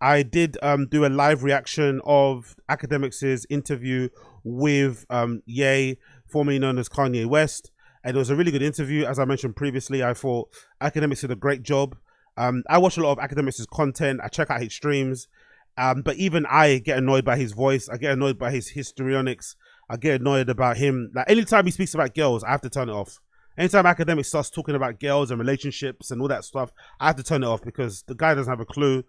I did do a live reaction of Academics' interview with Ye, formerly known as Kanye West. And it was a really good interview. As I mentioned previously, I thought Academics did a great job. I watch a lot of Academics' content. I check out his streams. But even I get annoyed by his voice. I get annoyed by his histrionics. I get annoyed about him. Like anytime he speaks about girls, I have to turn it off. Anytime Academics starts talking about girls and relationships and all that stuff, I have to turn it off because the guy doesn't have a clue.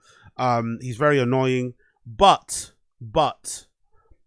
He's very annoying. But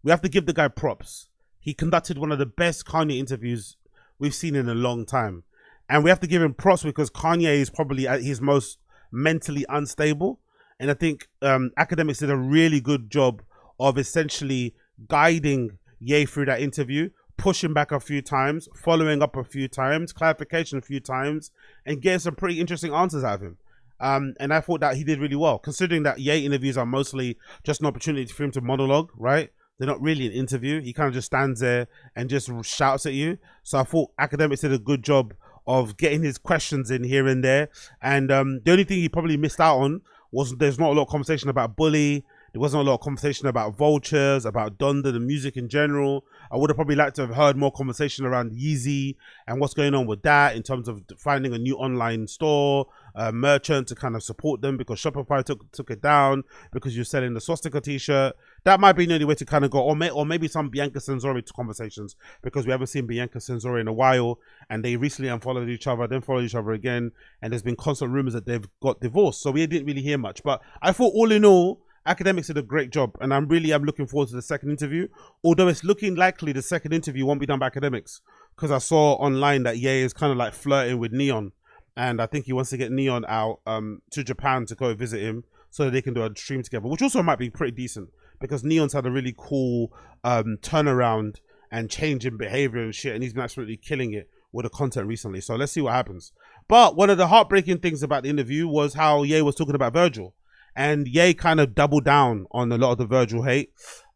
we have to give the guy props. He conducted one of the best Kanye interviews we've seen in a long time. And we have to give him props because Kanye is probably at his most mentally unstable. And I think Academics did a really good job of essentially guiding Ye through that interview, pushing back a few times, following up a few times, clarification a few times, and getting some pretty interesting answers out of him. And I thought that he did really well, considering that Ye interviews are mostly just an opportunity for him to monologue, right? They're not really an interview. He kind of just stands there and just shouts at you. So I thought Academics did a good job of getting his questions in here and there. And the only thing he probably missed out on was there's not a lot of conversation about Bully. There wasn't a lot of conversation about Vultures, about Donda, the music in general. I would have probably liked to have heard more conversation around Yeezy and what's going on with that in terms of finding a new online store, merchant to kind of support them because Shopify took it down because you're selling the swastika t-shirt. That might be the only way to kind of go, or maybe some Bianca Censori conversations because we haven't seen Bianca Censori in a while and they recently unfollowed each other, then followed each other again, and there's been constant rumors that they've got divorced. So we didn't really hear much. But I thought all in all, Academics did a great job, and I'm looking forward to the second interview. Although it's looking likely the second interview won't be done by Academics, because I saw online that Ye is kind of like flirting with Neon, and I think he wants to get Neon out to Japan to go visit him so that they can do a stream together, which also might be pretty decent because Neon's had a really cool turnaround and change in behavior and shit, and he's been absolutely killing it with the content recently. So let's see what happens. But one of the heartbreaking things about the interview was how Ye was talking about Virgil. And Ye kind of doubled down on a lot of the Virgil hate.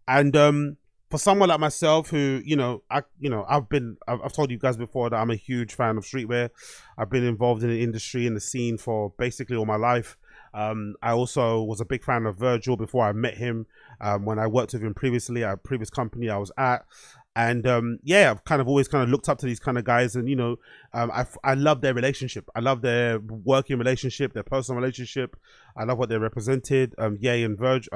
And for someone like myself who, I've told you guys before that I'm a huge fan of streetwear. I've been involved in the industry and the scene for basically all my life. I also was a big fan of Virgil before I met him. When I worked with him previously at a previous company I was at. And I've kind of always kind of looked up to these kind of guys, and I love their relationship. I love their working relationship, their personal relationship. I love what they represented. Ye and Virgil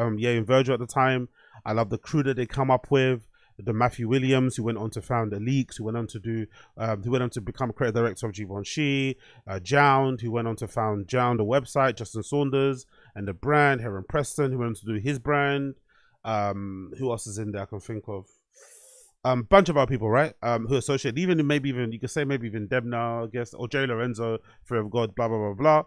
at the time. I love the crew that they come up with. The Matthew Williams, who went on to found the Leaks, who went on to become creative director of Givenchy. Jound, who went on to found Jound, the website. Justin Saunders and the brand. Heron Preston, who went on to do his brand. Who else is in there I can think of? Bunch of other people, right? Who associate, maybe even you could say maybe even Debna, I guess, or Jay Lorenzo, Fear of God, blah blah blah blah.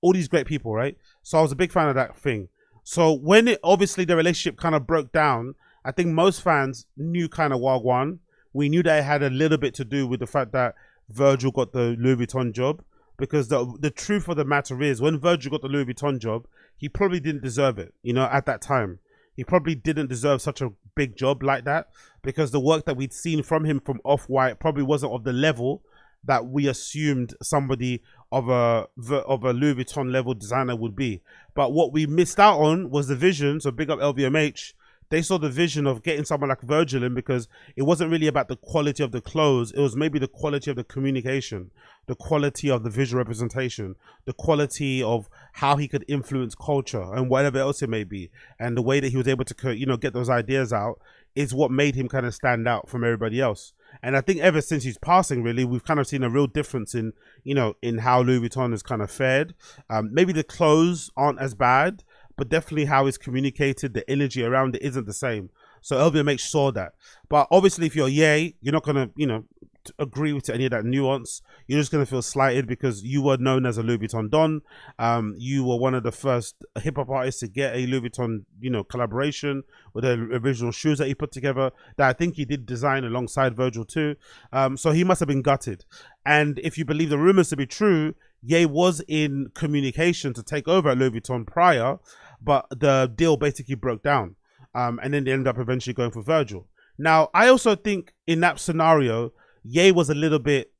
All these great people, right? So I was a big fan of that thing. So when obviously the relationship kind of broke down, I think most fans knew kind of Wagwan. We knew that it had a little bit to do with the fact that Virgil got the Louis Vuitton job, because the truth of the matter is, when Virgil got the Louis Vuitton job, he probably didn't deserve it. At that time. He probably didn't deserve such a big job like that, because the work that we'd seen from him from Off-White probably wasn't of the level that we assumed somebody of a Louis Vuitton level designer would be. But what we missed out on was the vision. So big up LVMH. They saw the vision of getting someone like Virgil in, because it wasn't really about the quality of the clothes. It was maybe the quality of the communication, the quality of the visual representation, the quality of how he could influence culture and whatever else it may be. And the way that he was able to, get those ideas out is what made him kind of stand out from everybody else. And I think ever since his passing, really, we've kind of seen a real difference in how Louis Vuitton has kind of fared. Maybe the clothes aren't as bad, but definitely how it's communicated, the energy around it isn't the same. So LVMH saw that. But obviously, if you're Ye, you're not going to, agree with any of that nuance. You're just going to feel slighted because you were known as a Louis Vuitton Don. You were one of the first hip-hop artists to get a Louis Vuitton, collaboration with the original shoes that he put together, that I think he did design alongside Virgil too. So he must have been gutted. And if you believe the rumors to be true, Ye was in communication to take over at Louis Vuitton prior, but the deal basically broke down. And then they ended up eventually going for Virgil. Now, I also think in that scenario, Ye was a little bit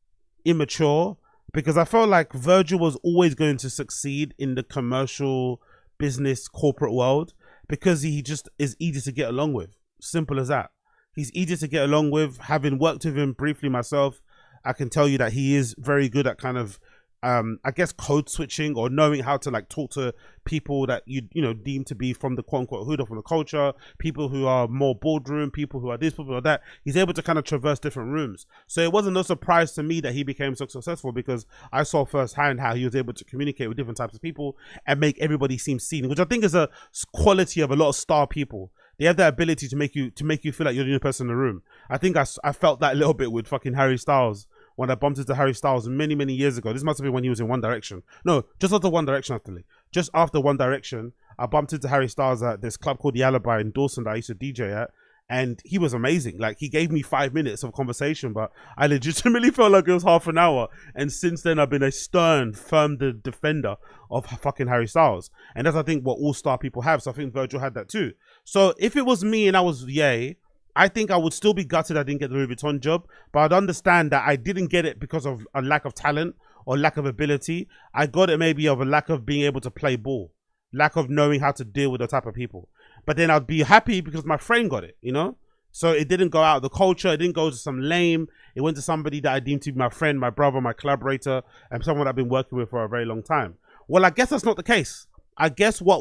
immature, because I felt like Virgil was always going to succeed in the commercial business corporate world because he just is easy to get along with. Simple as that. He's easy to get along with. Having worked with him briefly myself, I can tell you that he is very good at kind of I guess code switching, or knowing how to like talk to people that you know deem to be from the quote unquote hood or from the culture, people who are more boardroom, people who are this, people who are that. He's able to kind of traverse different rooms. So it wasn't no surprise to me that he became so successful, because I saw firsthand how he was able to communicate with different types of people and make everybody seem seen, which I think is a quality of a lot of star people. They have that ability to make you feel like you're the only person in the room. I think I felt that a little bit with fucking Harry Styles. When I bumped into Harry Styles many, many years ago. This must have been when he was in One Direction. No, just after One Direction, actually. Just after One Direction, I bumped into Harry Styles at this club called the Alibi in Dawson that I used to DJ at. And he was amazing. Like, he gave me 5 minutes of conversation, but I legitimately felt like it was half an hour. And since then, I've been a stern, firm defender of fucking Harry Styles. And that's, I think, what all star people have. So I think Virgil had that too. So if it was me and I was Ye, I think I would still be gutted I didn't get the Louis Vuitton job, but I'd understand that I didn't get it because of a lack of talent or lack of ability. I got it maybe of a lack of being able to play ball, lack of knowing how to deal with the type of people. But then I'd be happy because my friend got it, you know? So it didn't go out of the culture. It didn't go to some lame. It went to somebody that I deemed to be my friend, my brother, my collaborator, and someone I've been working with for a very long time. Well, I guess that's not the case. I guess how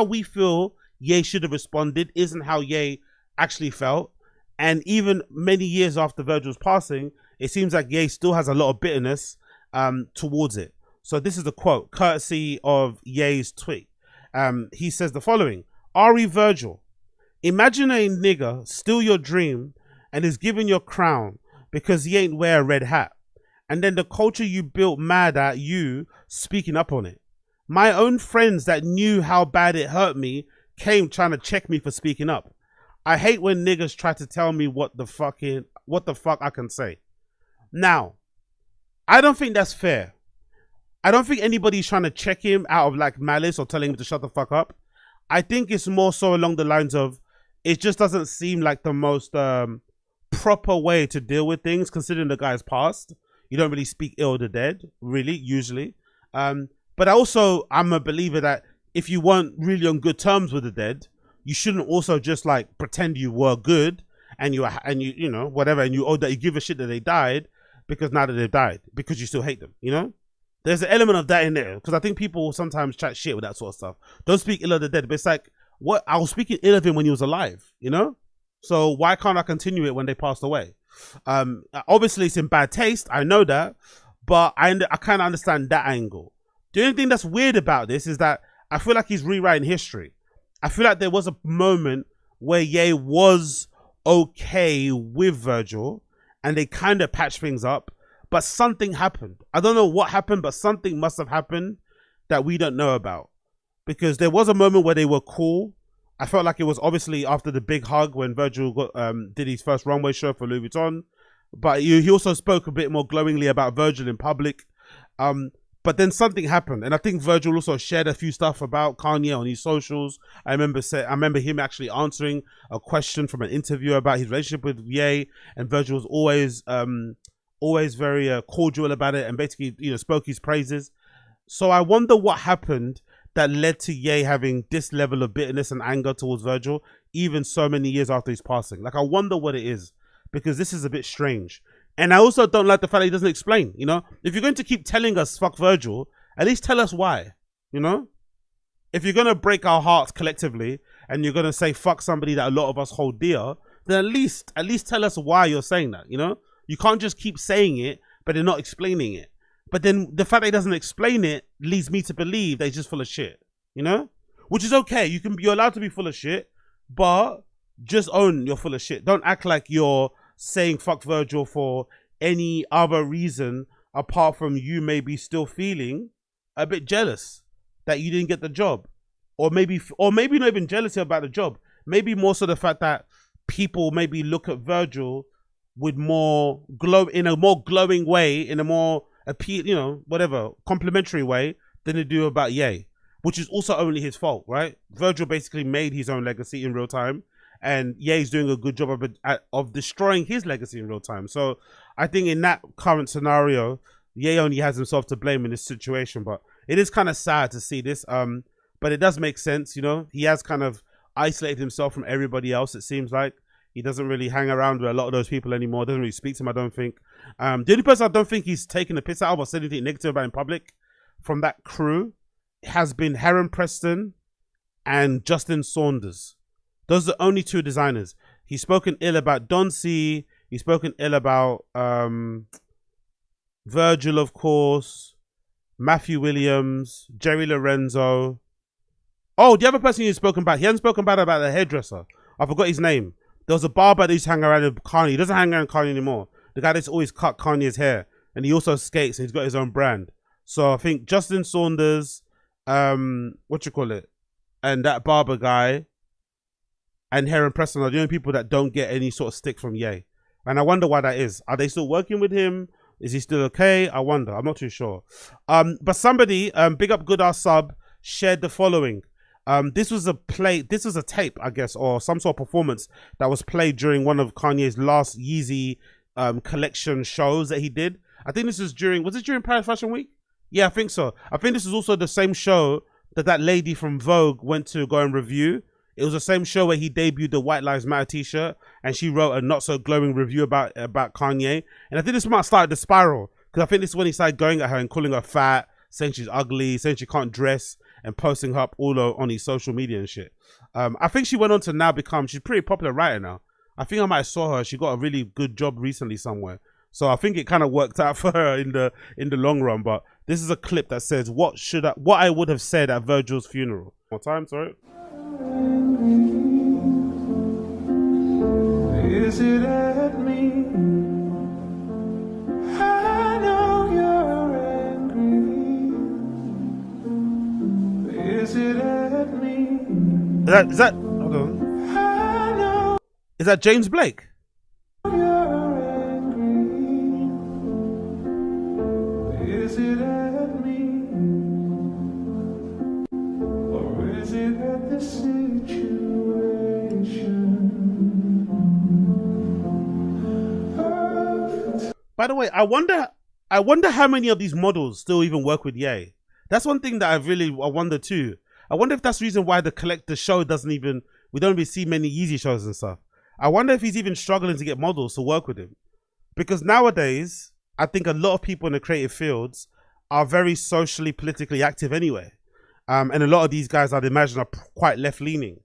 we feel Ye should have responded isn't how Ye actually felt. And even many years after Virgil's passing, it seems like Ye still has a lot of bitterness towards it. So this is a quote, courtesy of Ye's tweet. He says the following: Ari Virgil, imagine a nigga steal your dream and is giving your crown because he ain't wear a red hat. And then the culture you built mad at you speaking up on it. My own friends that knew how bad it hurt me came trying to check me for speaking up. I hate when niggas try to tell me what the fuck I can say. Now, I don't think that's fair. I don't think anybody's trying to check him out of like malice or telling him to shut the fuck up. I think it's more so along the lines of, it just doesn't seem like the most proper way to deal with things, considering the guy's past. You don't really speak ill of the dead, really, usually. But I'm a believer that if you weren't really on good terms with the dead, you shouldn't also just like pretend you were good and you know whatever, and that you give a shit that they died because now that they've died, because you still hate them. You know, there's an element of that in there, because I think people sometimes chat shit with that sort of stuff. Don't speak ill of the dead, but it's like, what, I was speaking ill of him when he was alive, you know. So why can't I continue it when they passed away? Obviously it's in bad taste, I know that, but I kind of understand that angle. The only thing that's weird about this is that I feel like he's rewriting history. I feel like there was a moment where Ye was okay with Virgil and they kind of patched things up, but something happened. I don't know what happened, but something must have happened that we don't know about. Because there was a moment where they were cool. I felt like it was obviously after the big hug when Virgil did his first runway show for Louis Vuitton. But he also spoke a bit more glowingly about Virgil in public. But then something happened, and I think Virgil also shared a few stuff about Kanye on his socials. I remember him actually answering a question from an interviewer about his relationship with Ye, and Virgil was always very cordial about it, and basically, you know, spoke his praises. So I wonder what happened that led to Ye having this level of bitterness and anger towards Virgil, even so many years after his passing. Like, I wonder what it is, because this is a bit strange. And I also don't like the fact that he doesn't explain, you know? If you're going to keep telling us fuck Virgil, at least tell us why, you know? If you're going to break our hearts collectively and you're going to say fuck somebody that a lot of us hold dear, then at least tell us why you're saying that, you know? You can't just keep saying it, but they're not explaining it. But then the fact that he doesn't explain it leads me to believe that he's just full of shit, you know? Which is okay. You're allowed to be full of shit, but just own you're full of shit. Don't act like you're saying fuck Virgil for any other reason apart from you maybe still feeling a bit jealous that you didn't get the job, or maybe not even jealousy about the job, maybe more so the fact that people maybe look at Virgil with in a more glowing way, in a more appeal, you know, whatever, complimentary way than they do about Ye, which is also only his fault, right? Virgil basically made his own legacy in real time, and Ye's doing a good job of destroying his legacy in real time. So I think in that current scenario, Ye only has himself to blame in this situation. But it is kind of sad to see this. But it does make sense, you know. He has kind of isolated himself from everybody else. It seems like he doesn't really hang around with a lot of those people anymore. Doesn't really speak to them, I don't think. The only person I don't think he's taken the piss out of or said anything negative about in public from that crew has been Heron Preston and Justin Saunders. Those are the only two designers. He's spoken ill about Don C. He's spoken ill about Virgil, of course, Matthew Williams, Jerry Lorenzo. Oh, the other person he's spoken about, he hasn't spoken bad about the hairdresser. I forgot his name. There was a barber that used to hang around with Kanye. He doesn't hang around with Kanye anymore. The guy that's always cut Kanye's hair. And he also skates and he's got his own brand. So I think Justin Saunders, and that barber guy and Heron Preston are the only people that don't get any sort of stick from Ye. And I wonder why that is. Are they still working with him? Is he still okay? I wonder. I'm not too sure. But somebody, big up Good Ass Sub, shared the following. This was a tape, I guess, or some sort of performance that was played during one of Kanye's last Yeezy collection shows that he did. I think this was during Paris Fashion Week? Yeah, I think so. I think this is also the same show that lady from Vogue went to go and review. It was the same show where he debuted the White Lives Matter t-shirt and she wrote a not so glowing review about Kanye. And I think this might have started the spiral because I think this is when he started going at her and calling her fat, saying she's ugly, saying she can't dress, and posting her up all on his social media and shit. I think she went on to now she's a pretty popular writer now. I think I might have saw her. She got a really good job recently somewhere. So I think it kind of worked out for her in the long run. But this is a clip that says what I would have said at Virgil's funeral. More time, sorry. Is it at me? I know you're angry. Is it at me? Is that hold on. Is that James Blake? Is it at me? Or is it at the situation? By the way, I wonder how many of these models still even work with Ye. That's one thing that I wonder too. I wonder if that's the reason why the show we don't really see many Yeezy shows and stuff. I wonder if he's even struggling to get models to work with him. Because nowadays, I think a lot of people in the creative fields are very socially, politically active anyway. And a lot of these guys, I'd imagine, are quite left-leaning.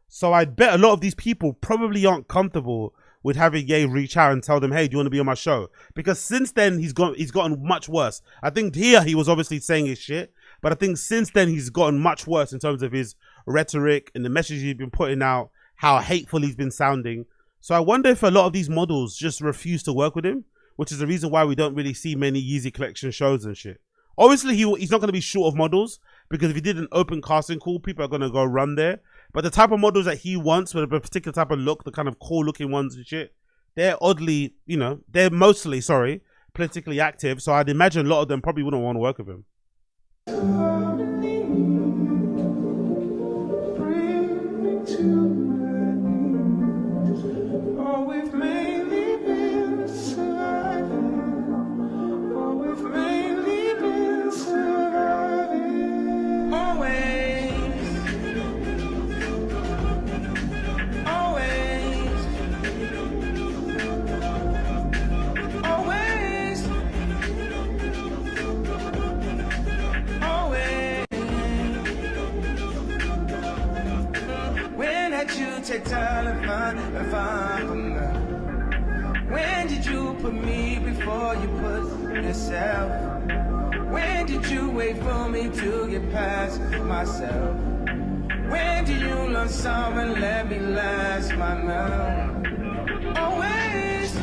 So I'd bet a lot of these people probably aren't comfortable with having Ye reach out and tell them, hey, do you want to be on my show? Because since then, he's gotten much worse. I think here he was obviously saying his shit, but I think since then he's gotten much worse in terms of his rhetoric and the message he's been putting out, how hateful he's been sounding. So I wonder if a lot of these models just refuse to work with him, which is the reason why we don't really see many Yeezy collection shows and shit. Obviously, he's not going to be short of models, because if he did an open casting call, people are going to go run there. But the type of models that he wants, with a particular type of look, the kind of cool looking ones and shit, they're they're mostly, politically active. So I'd imagine a lot of them probably wouldn't want to work with him. When did you put me before you put yourself? When did you wait for me to get past myself? When did you learn something and let me last my mouth? Always,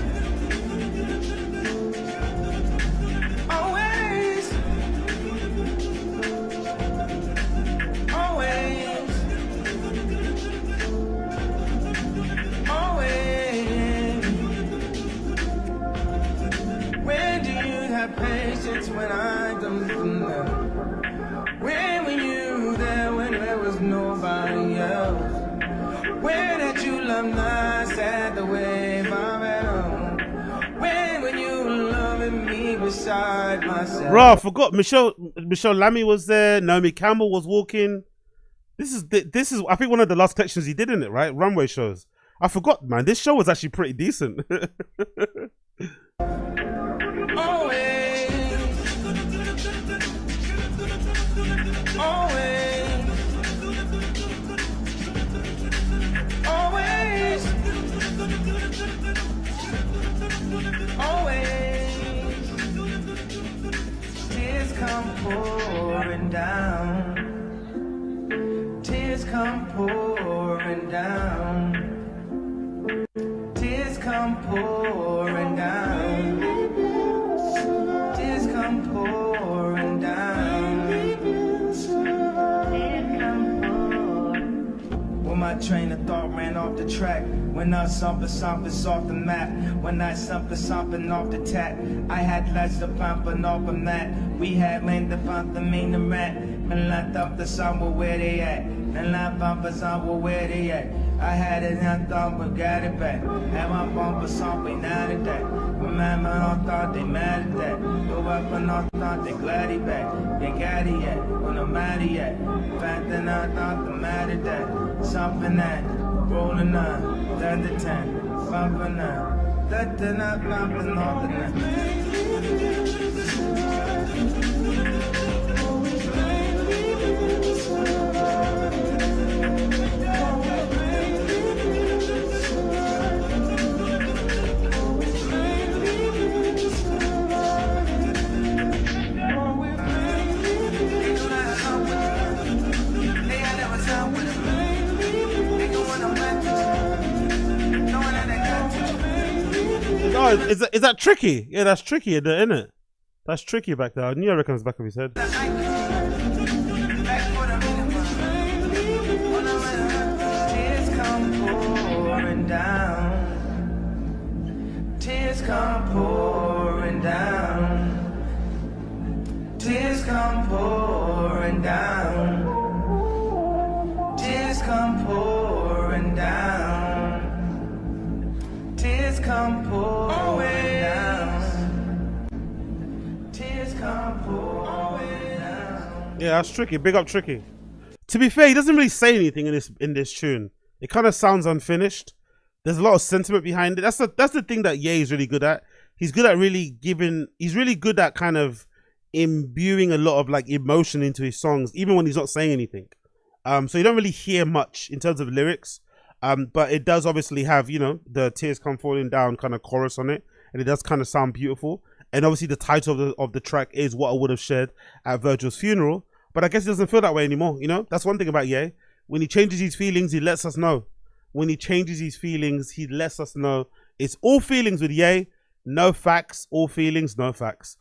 always, always, always. When do you have patience when I don't know? When were you there when there was nobody else? When had you loved nice at the wave of it on? When were you loving me beside inside myself. Bro, I forgot Michelle Lamy was there. Naomi Campbell was walking. This is I think one of the last collections he did in it, right? Runway shows. I forgot, man. This show was actually pretty decent. Always, always, always, always. Tears come pouring down. Tears come pouring down. Tears come pouring down. Tears come pouring down. When my train of thought ran off the track, when I something's off the map, when I something off the tap, I had less to bumping off the mat. We had land to bump the main the rat, and I thought the song were where they at, and I bump the song were where they at. I had it and I thought we got it back. Had my bumper song, we not at that. Remember, I thought they mad at that. Go up and I thought they glad he back. They got it yet, when I'm mad at yet. Fact then I thought they mad at that. Something that, rolling on, 10 to 10, bumping on, that then I bumping off the net. Oh, is that tricky? Yeah, that's tricky, isn't it? That's tricky back there. I knew I recognised the back of his head. Tears come pouring down. Tears come pouring down. Tears come pouring down. Tears come pouring down. Tears come pouring down. Tears come pouring down. Yeah, that's tricky. Big up tricky. To be fair, he doesn't really say anything in this tune. It kind of sounds unfinished. There's a lot of sentiment behind it. That's the thing that Ye is really good at. He's good at really giving. He's really good at kind of imbuing a lot of like emotion into his songs, even when he's not saying anything. So you don't really hear much in terms of lyrics. But it does obviously have, you know, the tears come falling down kind of chorus on it, and it does kind of sound beautiful. And obviously the title of the track is What I Would Have Shared at Virgil's Funeral. But I guess it doesn't feel that way anymore, you know? That's one thing about Ye. When he changes his feelings, he lets us know. When he changes his feelings, he lets us know. It's all feelings with Ye, no facts, all feelings, no facts.